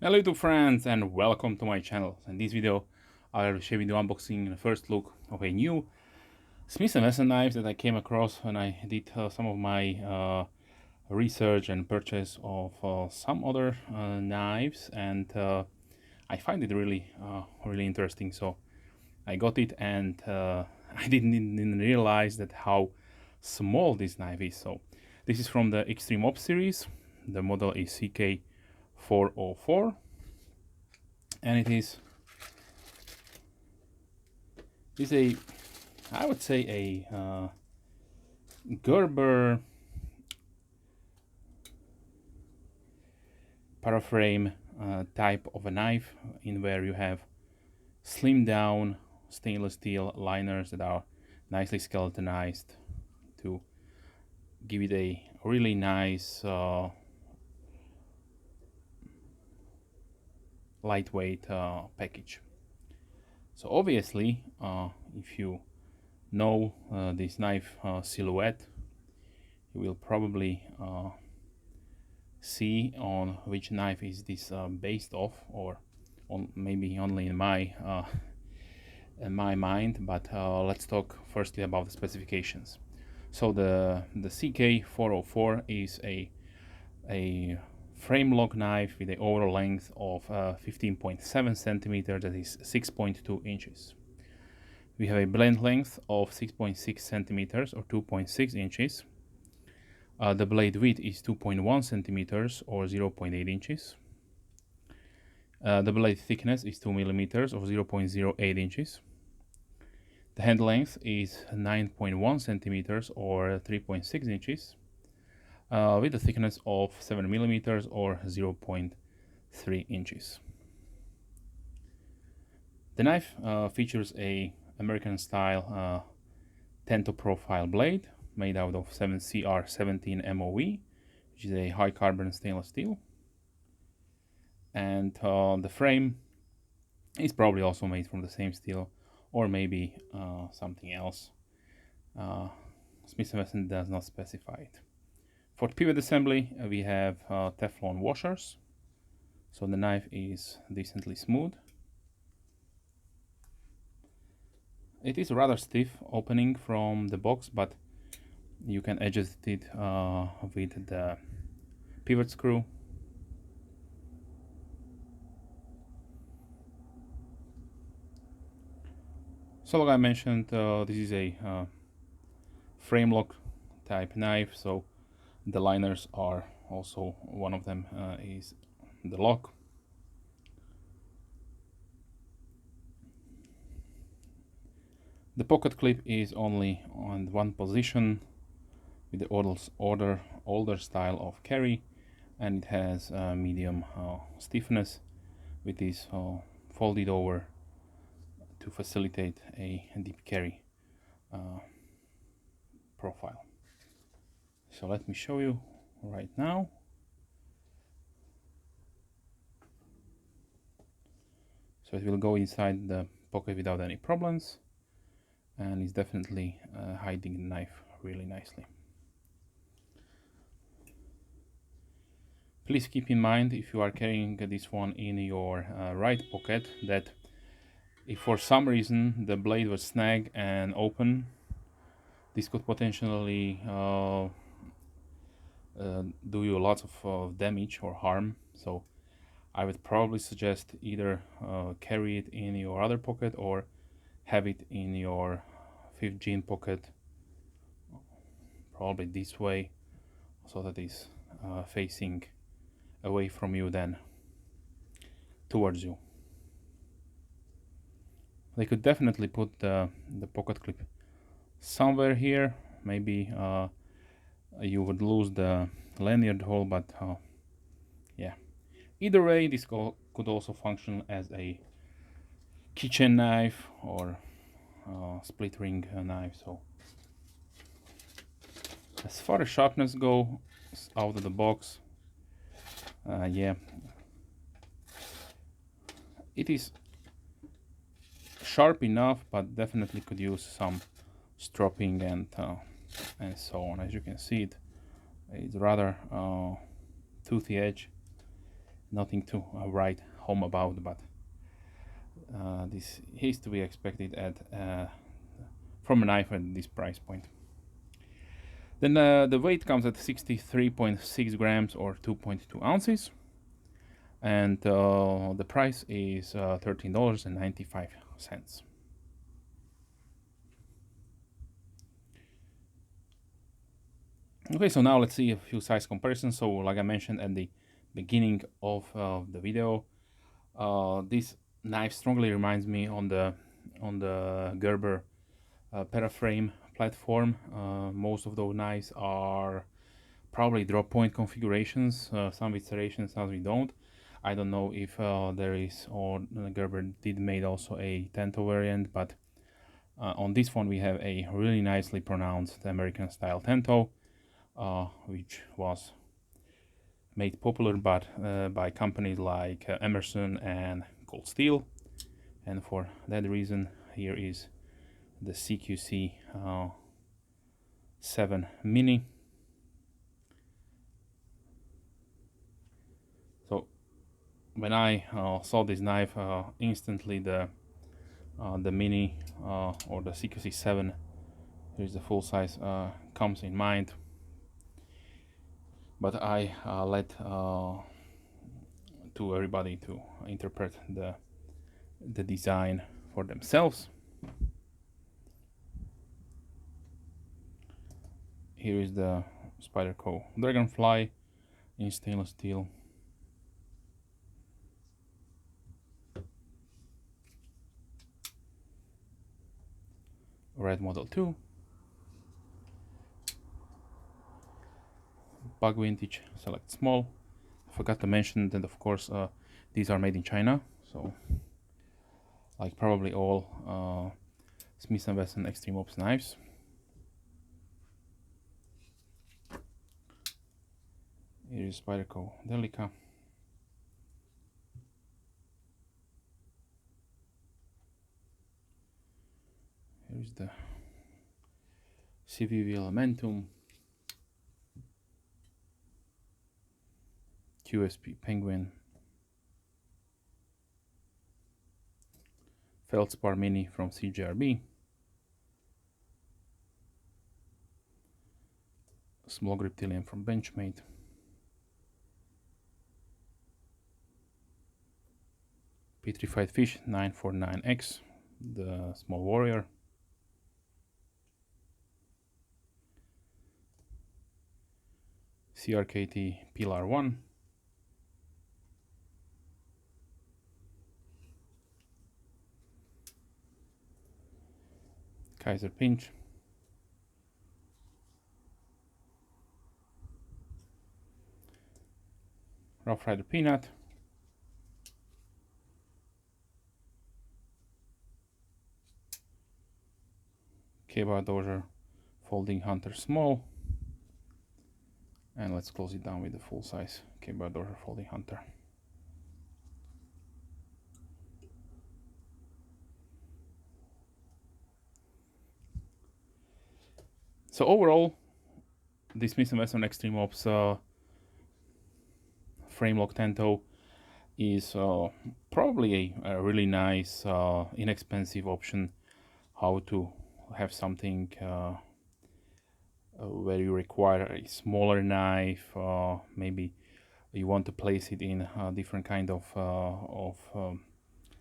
Hello YouTube friends and welcome to my channel. In this video I will share with you unboxing and a first look of a new Smith & Wesson knife that I came across when I did some of my research and purchase of some other knives, and I find it really interesting. So I got it, and I didn't realize that how small this knife is. So this is from the Extreme Ops series. The model is CK404, and it is a, I would say, a Gerber paraframe type of a knife, in where you have slimmed down stainless steel liners that are nicely skeletonized to give it a really nice lightweight package. So obviously, if you know this knife silhouette, you will probably see on which knife is this based off, or on maybe only in my mind. But let's talk firstly about the specifications. So the CK404 is a frame lock knife with an overall length of 15.7 centimeters, that is 6.2 inches. We have a blade length of 6.6 centimeters or 2.6 inches. The blade width is 2.1 centimeters or 0.8 inches. The blade thickness is 2 millimeters or 0.08 inches. The hand length is 9.1 centimeters or 3.6 inches, with a thickness of 7 millimeters or 0.3 inches. The knife features a American style Tanto profile blade made out of 7CR17 MOE, which is a high carbon stainless steel. And the frame is probably also made from the same steel, or maybe something else. Smith & Wesson does not specify it. For pivot assembly, we have Teflon washers, so the knife is decently smooth. It is rather stiff opening from the box, but you can adjust it with the pivot screw. So like I mentioned, this is a frame lock type knife, so the liners are also, one of them is the lock. The pocket clip is only on one position with the older style of carry, and it has medium stiffness, with this folded over to facilitate a deep carry profile. So let me show you right now. So it will go inside the pocket without any problems, and it's definitely hiding the knife really nicely. Please keep in mind, if you are carrying this one in your right pocket, that if for some reason the blade was snag and open, this could potentially do you lots of damage or harm. So I would probably suggest either carry it in your other pocket or have it in your 5th jean pocket, probably this way, so that it's facing away from you than towards you. They could definitely put the pocket clip somewhere here. Maybe you would lose the lanyard hole, but yeah. Either way, this could also function as a kitchen knife or split ring knife. So as far as sharpness goes, out of the box, yeah, it is sharp enough, but definitely could use some stropping and so on. As you can see, it's rather toothy edge, nothing to write home about, but this is to be expected at from a knife at this price point. Then the weight comes at 63.6 grams or 2.2 ounces, and the price is $13.95. Okay, so now let's see a few size comparisons. So like I mentioned at the beginning of the video, this knife strongly reminds me on the Gerber Paraframe platform. Most of those knives are probably drop point configurations, some with serrations, some we don't. I don't know if there is, or Gerber did made also a Tanto variant, but on this one we have a really nicely pronounced American style Tanto, which was made popular by companies like Emerson and Cold Steel, and for that reason here is the CQ404 Mini. So when I saw this knife, instantly the Mini or the CQ404, here's the full size, comes in mind. But I let to everybody to interpret the design for themselves. Here is the Spyderco Dragonfly in stainless steel. Red Model 2. Bug Vintage Select Small. I forgot to mention that of course these are made in China, so like probably all Smith & Wesson Extreme Ops knives. Here is Spyderco Delica. Here is the CVV Elementum, QSP Penguin, Feldspar Mini from CJRB, Small Griptilian from Benchmade, Petrified Fish 949X, the Small Warrior, CRKT Pilar 1, Kaiser Pinch, Rough Rider Peanut, K-Bar Dozier Folding Hunter Small, and let's close it down with the full size K-Bar Dozier Folding Hunter. So overall, this Smith & Wesson Extreme Ops frame lock Tanto is probably a really nice, inexpensive option how to have something where you require a smaller knife. Maybe you want to place it in different kind of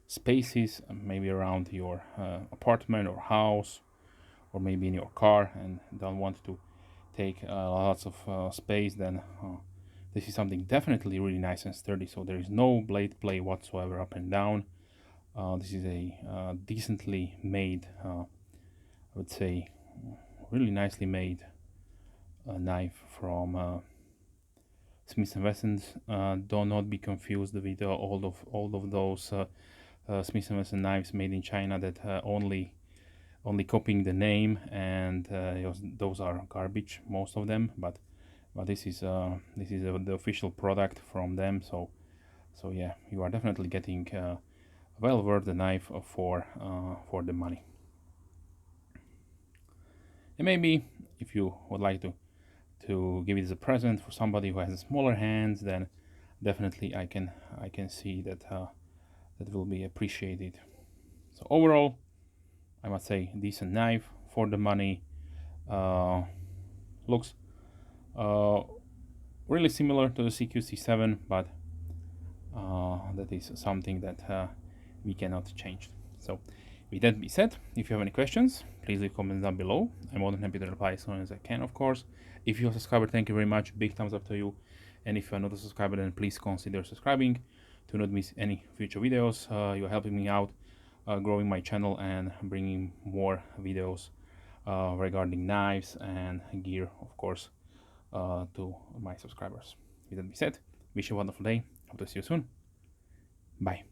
spaces, maybe around your apartment or house, or maybe in your car, and don't want to take lots of space. Then this is something definitely really nice and sturdy. So there is no blade play whatsoever up and down. This is a decently made, I would say, really nicely made knife from Smith & Wesson's. Do not be confused with all of those Smith & Wesson knives made in China that only copying the name, and those are garbage, most of them. But this is the official product from them. So yeah, you are definitely getting well worth the knife for the money. And maybe if you would like to give it as a present for somebody who has smaller hands, then definitely I can see that that will be appreciated. So overall, I must say, decent knife for the money. Looks really similar to the CQ7, but that is something that we cannot change. So with that being said, if you have any questions, please leave comments down below. I'm more than happy to reply as soon as I can, of course. If you're a subscriber, thank you very much. Big thumbs up to you. And if you're not a subscriber, then please consider subscribing to not miss any future videos. You're helping me out, growing my channel and bringing more videos regarding knives and gear, of course, to my subscribers. With that being said, wish you a wonderful day. Hope to see you soon. Bye.